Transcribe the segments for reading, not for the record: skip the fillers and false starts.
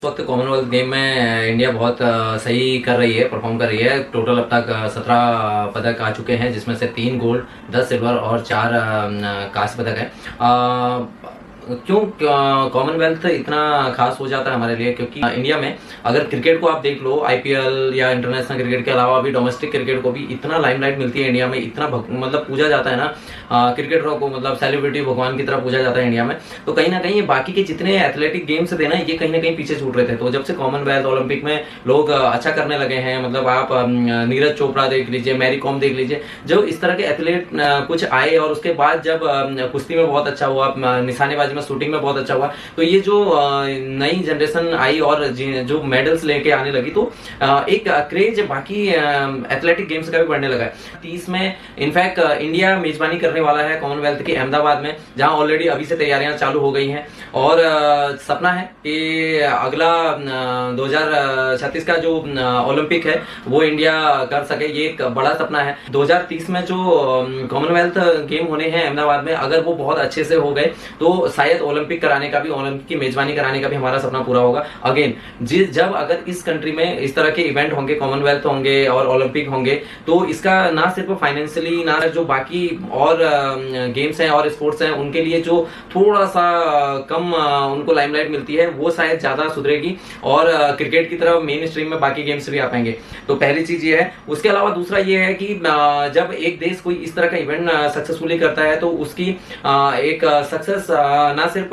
इस वक्त Commonwealth game में इंडिया बहुत सही कर रही है, परफॉर्म कर रही है। टोटल अब तक 17 पदक आ चुके हैं, जिसमें से 3 गोल्ड, 10 सिल्वर और 4 कांस्य पदक है। क्यों कॉमनवेल्थ इतना खास हो जाता है हमारे लिए? क्योंकि इंडिया में अगर क्रिकेट को आप देख लो, आईपीएल या इंटरनेशनल क्रिकेट के अलावा भी डोमेस्टिक क्रिकेट को भी इतना लाइमलाइट मिलती है इंडिया में, इतना मतलब पूजा जाता है ना क्रिकेटरों को, मतलब सेलिब्रिटी भगवान की तरह पूजा जाता है इंडिया में। तो कहीं ना कहीं ये बाकी के जितने एथलेटिक गेम्स थे ना, ये कहीं ना कहीं पीछे छूट रहे थे। तो जब से कॉमनवेल्थ ओलंपिक में लोग अच्छा करने लगे हैं, मतलब आप नीरज चोपड़ा देख लीजिए, मैरी कॉम देख लीजिए, जो इस तरह के एथलीट कुछ आए और उसके बाद जब कुश्ती में बहुत अच्छा हुआ, निशानेबाजी में, शूटिंग में बहुत अच्छा हुआ, तो ये जो नई जनरेशन आई और जो मेडल्स लेके आने लगी, तो एक क्रेज बाकी एथलेटिक गेम्स का भी बढ़ने लगा है। 30 में इनफैक्ट इंडिया मेजबानी करने वाला है कॉमनवेल्थ की अहमदाबाद में, जहां ऑलरेडी अभी से तैयारियां चालू हो गई हैं। और सपना है कि अगला 2036 का जो ओलंपिक है वो इंडिया कर सके, ये एक बड़ा सपना है। 2030 में जो कॉमनवेल्थ गेम होने हैं अहमदाबाद में, अगर वो बहुत अच्छे से हो गए तो शायद ओलंपिक कराने का भी, ओलंपिक की मेजबानी कराने का भी हमारा सपना पूरा होगा। अगेन जब अगर इस कंट्री में इस तरह के इवेंट होंगे, कॉमनवेल्थ होंगे और ओलंपिक होंगे, तो इसका ना सिर्फ फाइनेंशियली, ना जो बाकी और गेम्स हैं और स्पोर्ट्स हैं उनके लिए जो थोड़ा सा कम उनको लाइमलाइट मिलती है, वो शायद ज्यादा सुधरेगी और क्रिकेट की तरफ मेन स्ट्रीम में बाकी गेम्स भी आ पाएंगे। तो पहली चीज ये है। उसके अलावा दूसरा ये है कि जब एक देश कोई इस तरह का इवेंट सक्सेसफुली करता है, तो उसकी एक सक्सेस ना सिर्फ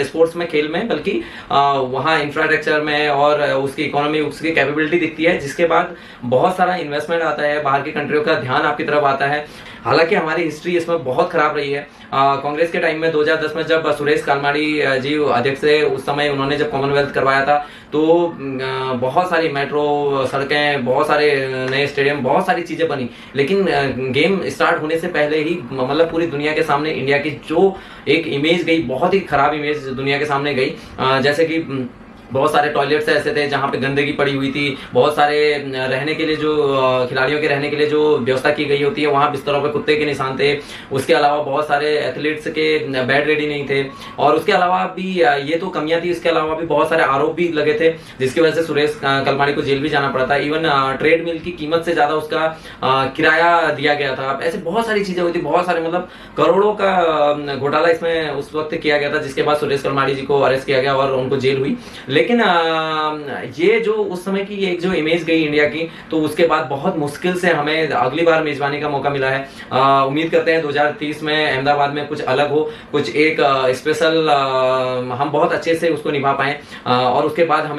स्पोर्ट्स में, खेल में, बल्कि वहां इंफ्रास्ट्रक्चर में और उसकी इकोनॉमी, उसकी कैपेबिलिटी दिखती है, जिसके बाद बहुत सारा इन्वेस्टमेंट आता है, बाहर की कंट्रियों का ध्यान आपकी तरफ आता है। हालांकि हमारी हिस्ट्री इसमें बहुत खराब रही है। कांग्रेस के टाइम में 2010 में जब सुरेश कालमाड़ी जी अध्यक्ष थे, उस समय उन्होंने जब कॉमनवेल्थ करवाया था, तो बहुत सारी मेट्रो सड़कें, बहुत सारे नए स्टेडियम, बहुत सारी चीजें बनी, लेकिन गेम स्टार्ट होने से पहले ही मतलब पूरी दुनिया के सामने इंडिया की जो एक इमेज गई, बहुत ही खराब इमेज दुनिया के सामने गई। जैसे कि बहुत सारे टॉयलेट्स ऐसे थे जहां पे गंदगी पड़ी हुई थी, बहुत सारे रहने के लिए, जो खिलाड़ियों के रहने के लिए जो व्यवस्था की गई होती है, वहां बिस्तरों पे कुत्ते के निशान थे। उसके अलावा बहुत सारे एथलीट्स के बेड रेडी नहीं थे, और उसके अलावा भी ये तो कमियां थी, इसके अलावा भी बहुत सारे आरोप भी लगे थे, जिसकी वजह से सुरेश कलमाड़ी को जेल भी जाना पड़ा था। इवन ट्रेड मिल की कीमत से ज्यादा उसका किराया दिया गया था। ऐसे बहुत सारी चीजें हुई थी, बहुत सारे मतलब करोड़ों का घोटाला इसमें उस वक्त किया गया था, जिसके बाद सुरेश कलमाड़ी जी को अरेस्ट किया गया और उनको जेल हुई। लेकिन ये जो उस समय की एक जो इमेज गई इंडिया की, तो उसके बाद बहुत मुश्किल से हमें अगली बार मेजबानी का मौका मिला है। उम्मीद करते हैं 2030 में अहमदाबाद में कुछ अलग हो, कुछ एक स्पेशल हम बहुत अच्छे से उसको निभा पाए, और उसके बाद हमें